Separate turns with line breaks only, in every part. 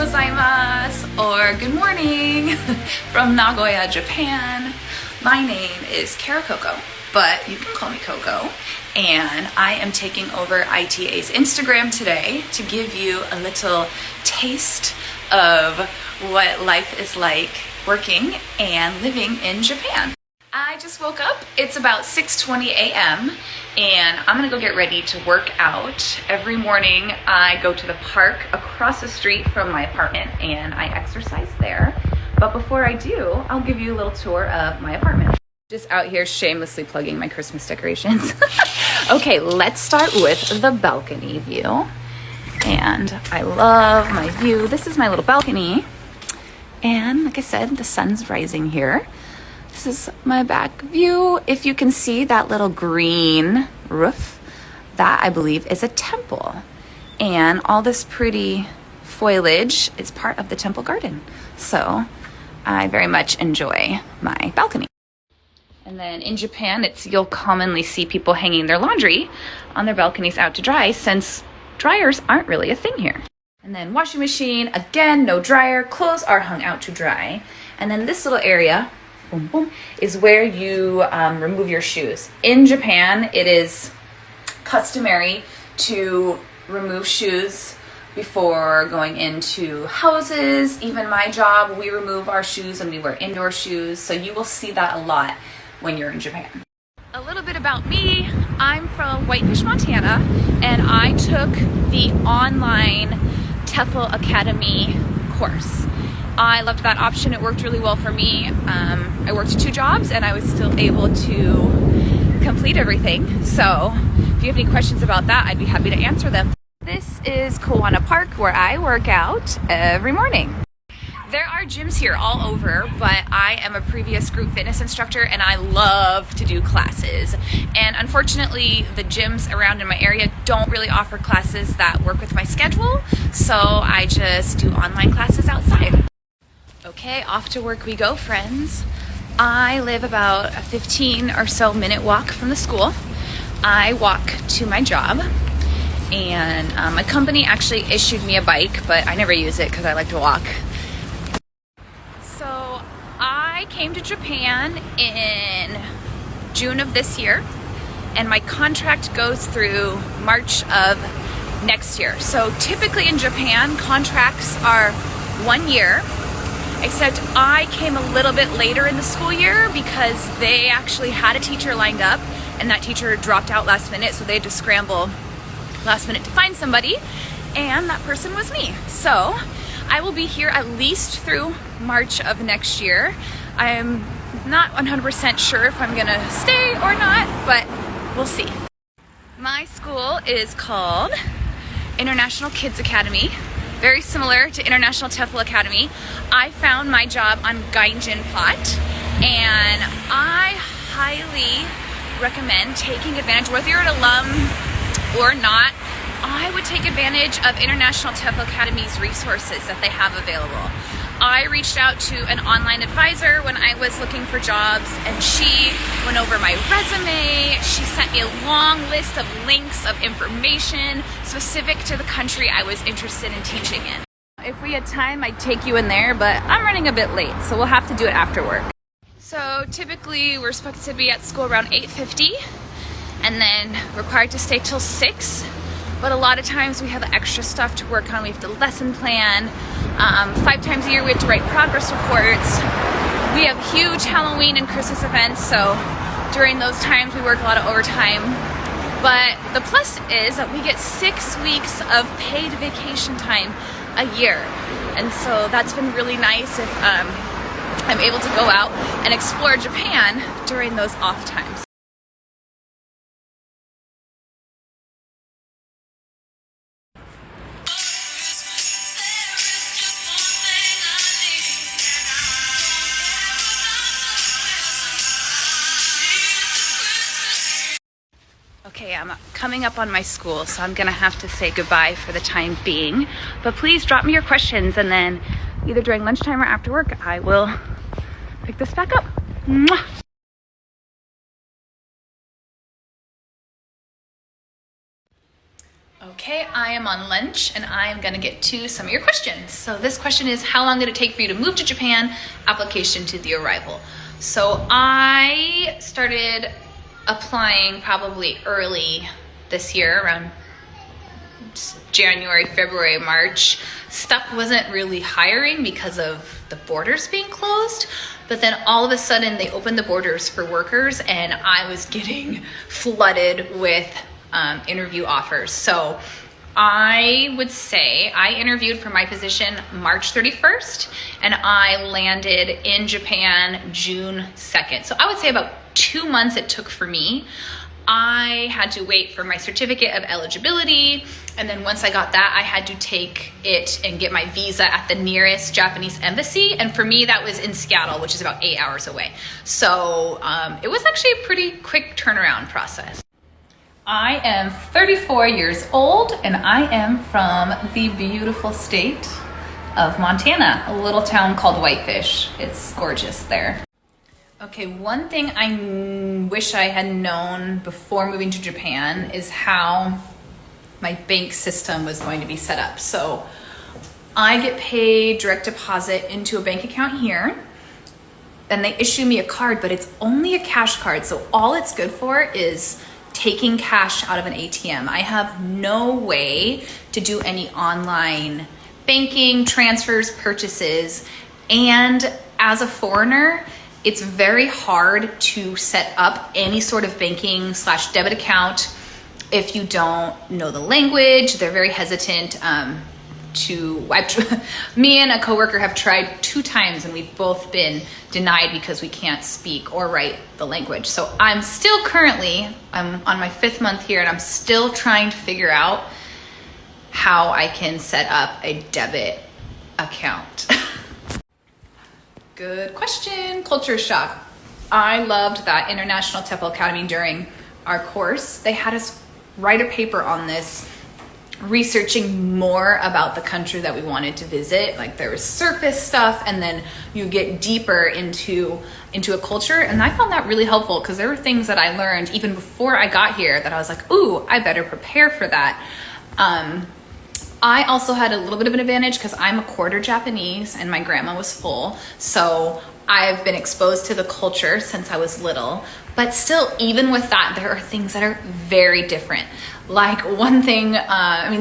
gozaimasu, or good morning from Nagoya, Japan. My name is Kara Coco, but you can call me Coco, and I am taking over ITA's Instagram today to give you a little taste of what life is like working and living in Japan. I just woke up. It's about 6:20 a.m. and I'm gonna go get ready to work out. Every morning I go to the park across the street from my apartment and I exercise there. But before I do, I'll give you a little tour of my apartment. Just out here shamelessly plugging my Christmas decorations. Okay, let's start with the balcony view. And I love my view. This is my little balcony. And like I said, the sun's rising here. This is my back view. If you can see that little green roof, that I believe is a temple. And all this pretty foliage is part of the temple garden. So I very much enjoy my balcony. And then in Japan, you'll commonly see people hanging their laundry on their balconies out to dry, since dryers aren't really a thing here. And then washing machine, again, no dryer, clothes are hung out to dry. And then this little area, boom, boom, is where you remove your shoes. In Japan, it is customary to remove shoes before going into houses. Even my job, we remove our shoes and we wear indoor shoes. So you will see that a lot when you're in Japan. A little bit about me. I'm from Whitefish, Montana, and I took the online TEFL Academy course. I loved that option. It worked really well for me. I worked 2 jobs and I was still able to complete everything. So if you have any questions about that, I'd be happy to answer them. This is Kawana Park, where I work out every morning. There are gyms here all over, but I am a previous group fitness instructor and I love to do classes. And unfortunately, the gyms around in my area don't really offer classes that work with my schedule, so I just do online classes outside. Okay, off to work we go, friends. I live about a 15 or so minute walk from the school. I walk to my job, and my company actually issued me a bike, but I never use it because I like to walk. So I came to Japan in June of this year, and my contract goes through March of next year. So typically in Japan, contracts are 1 year. Except I came a little bit later in the school year because they actually had a teacher lined up and that teacher dropped out last minute, so they had to scramble last minute to find somebody, and that person was me. So I will be here at least through March of next year. I'm not 100% sure if I'm gonna stay or not, but we'll see. My school is called International Kids Academy. Very similar to International TEFL Academy. I found my job on Gaijin Plot, and I highly recommend taking advantage, whether you're an alum or not. I would take advantage of International TEFL Academy's resources that they have available. I reached out to an online advisor when I was looking for jobs, and she went over my resume. She sent me a long list of links of information specific to the country I was interested in teaching in. If we had time, I'd take you in there, but I'm running a bit late, so we'll have to do it after work. So typically we're supposed to be at school around 8:50 and then required to stay till 6. But a lot of times we have extra stuff to work on. We have to lesson plan. 5 times a year we have to write progress reports. We have huge Halloween and Christmas events, so during those times we work a lot of overtime. But the plus is that we get 6 weeks of paid vacation time a year. And so that's been really nice if I'm able to go out and explore Japan during those off times. Okay, I'm coming up on my school, so I'm gonna have to say goodbye for the time being. But please drop me your questions, and then either during lunchtime or after work, I will pick this back up. Mwah! Okay, I am on lunch and I am gonna get to some of your questions. So this question is, how long did it take for you to move to Japan? Application to the arrival. So I started applying probably early this year, around January, February, March. Stuff wasn't really hiring because of the borders being closed. But then all of a sudden they opened the borders for workers and I was getting flooded with interview offers. So I would say I interviewed for my position March 31st and I landed in Japan June 2nd. So I would say about 2 months it took for me. I had to wait for my certificate of eligibility. And then once I got that, I had to take it and get my visa at the nearest Japanese embassy. And for me, that was in Seattle, which is about 8 hours away. So it was actually a pretty quick turnaround process. I am 34 years old and I am from the beautiful state of Montana, a little town called Whitefish. It's gorgeous there. Okay, one thing I wish I had known before moving to Japan is how my bank system was going to be set up. So I get paid direct deposit into a bank account here, and they issue me a card, but it's only a cash card. So all it's good for is taking cash out of an ATM. I have no way to do any online banking, transfers, purchases. And as a foreigner, it's very hard to set up any sort of banking / debit account if you don't know the language. They're very hesitant me and a coworker have tried 2 times and we've both been denied because we can't speak or write the language. So I'm still I'm on my 5th month here and I'm still trying to figure out how I can set up a debit account. Good question. Culture shock. I loved that International Temple Academy during our course. They had us write a paper on this, researching more about the country that we wanted to visit. Like there was surface stuff and then you get deeper into a culture. And I found that really helpful because there were things that I learned even before I got here that I was like, ooh, I better prepare for that. I also had a little bit of an advantage because I'm a quarter Japanese and my grandma was full. So I've been exposed to the culture since I was little, but still, even with that, there are things that are very different. Like one thing,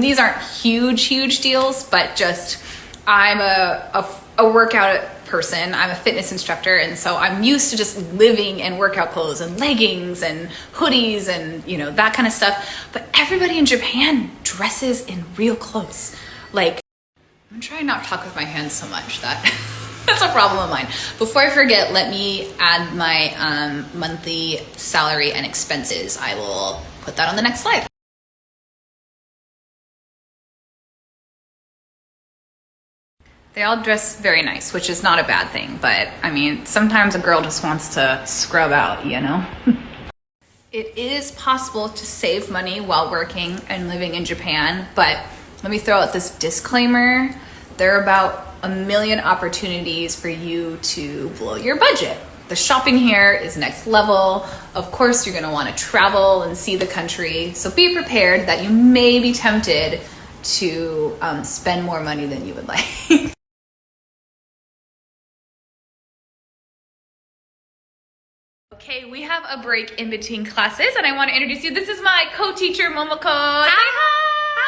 these aren't huge deals, but just I'm a workout person. I'm a fitness instructor. And so I'm used to just living in workout clothes and leggings and hoodies and, that kind of stuff. But everybody in Japan dresses in real clothes. Like, I'm trying not to talk with my hands so much. That's a problem of mine. Before I forget, let me add my monthly salary and expenses. I will put that on the next slide. They all dress very nice, which is not a bad thing, but sometimes a girl just wants to scrub out, It is possible to save money while working and living in Japan, but let me throw out this disclaimer. There are about a million opportunities for you to blow your budget. The shopping here is next level. Of course, you're gonna wanna travel and see the country, so be prepared that you may be tempted to spend more money than you would like. Okay, we have a break in between classes and I want to introduce you. This is my co-teacher, Momoko. Hi. Say hi.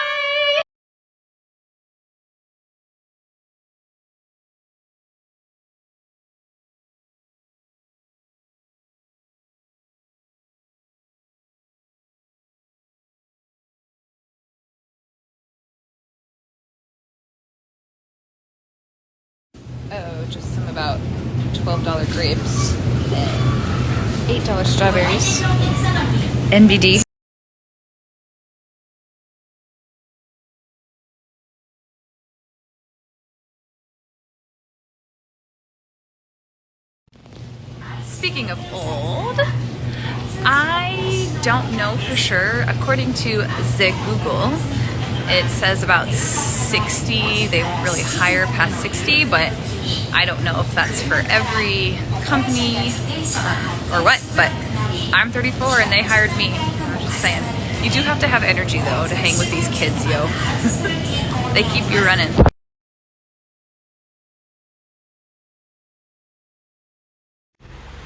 Oh, just some about $12 grapes and $8 strawberries. NBD. Speaking of old, I don't know for sure. According to the Google, it says about 60. They won't really hire past 60, but I don't know if that's for every company or what, but I'm 34 and they hired me. I'm just saying. You do have to have energy though to hang with these kids, yo. They keep you running.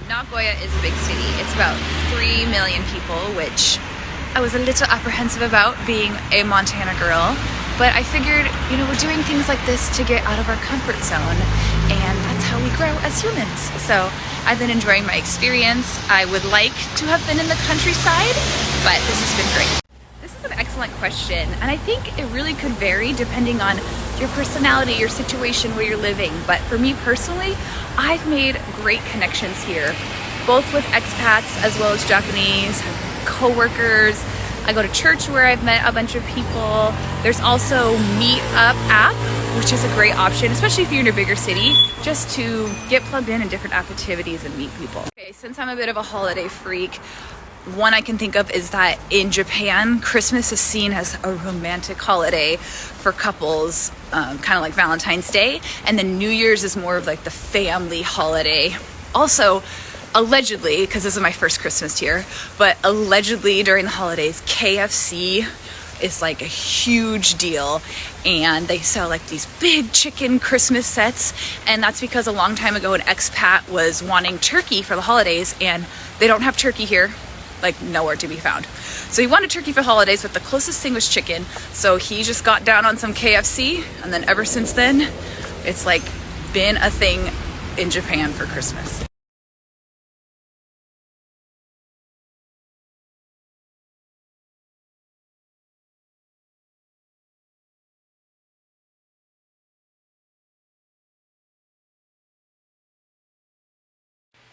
Nagoya is a big city. It's about 3 million people, which I was a little apprehensive about being a Montana girl. But I figured, you know, we're doing things like this to get out of our comfort zone, and that's how we grow as humans. So I've been enjoying my experience. I would like to have been in the countryside, but this has been great. This is an excellent question, and I think it really could vary depending on your personality, your situation, where you're living. But for me personally, I've made great connections here, both with expats as well as Japanese co-workers. I go to church where I've met a bunch of people. There's also Meetup app, which is a great option, especially if you're in a bigger city, just to get plugged in different activities and meet people. Okay, since I'm a bit of a holiday freak, one I can think of is that in Japan, Christmas is seen as a romantic holiday for couples, kind of like Valentine's Day, and then New Year's is more of like the family holiday. Also, allegedly, because this is my first Christmas here, but allegedly during the holidays, KFC is like a huge deal, and they sell like these big chicken Christmas sets, and that's because a long time ago an expat was wanting turkey for the holidays, and they don't have turkey here, like nowhere to be found. So he wanted turkey for holidays, but the closest thing was chicken, so he just got down on some KFC, and then ever since then, it's like been a thing in Japan for Christmas.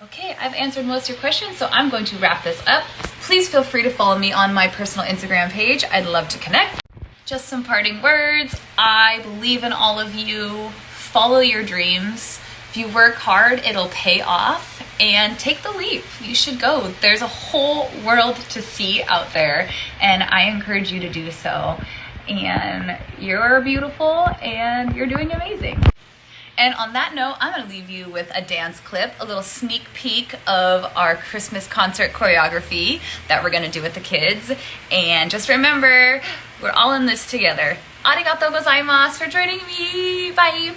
Okay, I've answered most of your questions, so I'm going to wrap this up. Please feel free to follow me on my personal Instagram page. I'd love to connect. Just some parting words. I believe in all of you. Follow your dreams. If you work hard, it'll pay off, and take the leap. You should go. There's a whole world to see out there, and I encourage you to do so. And you're beautiful, and you're doing amazing. And on that note, I'm gonna leave you with a dance clip, a little sneak peek of our Christmas concert choreography that we're gonna do with the kids. And just remember, we're all in this together. Arigatou gozaimasu for joining me. Bye.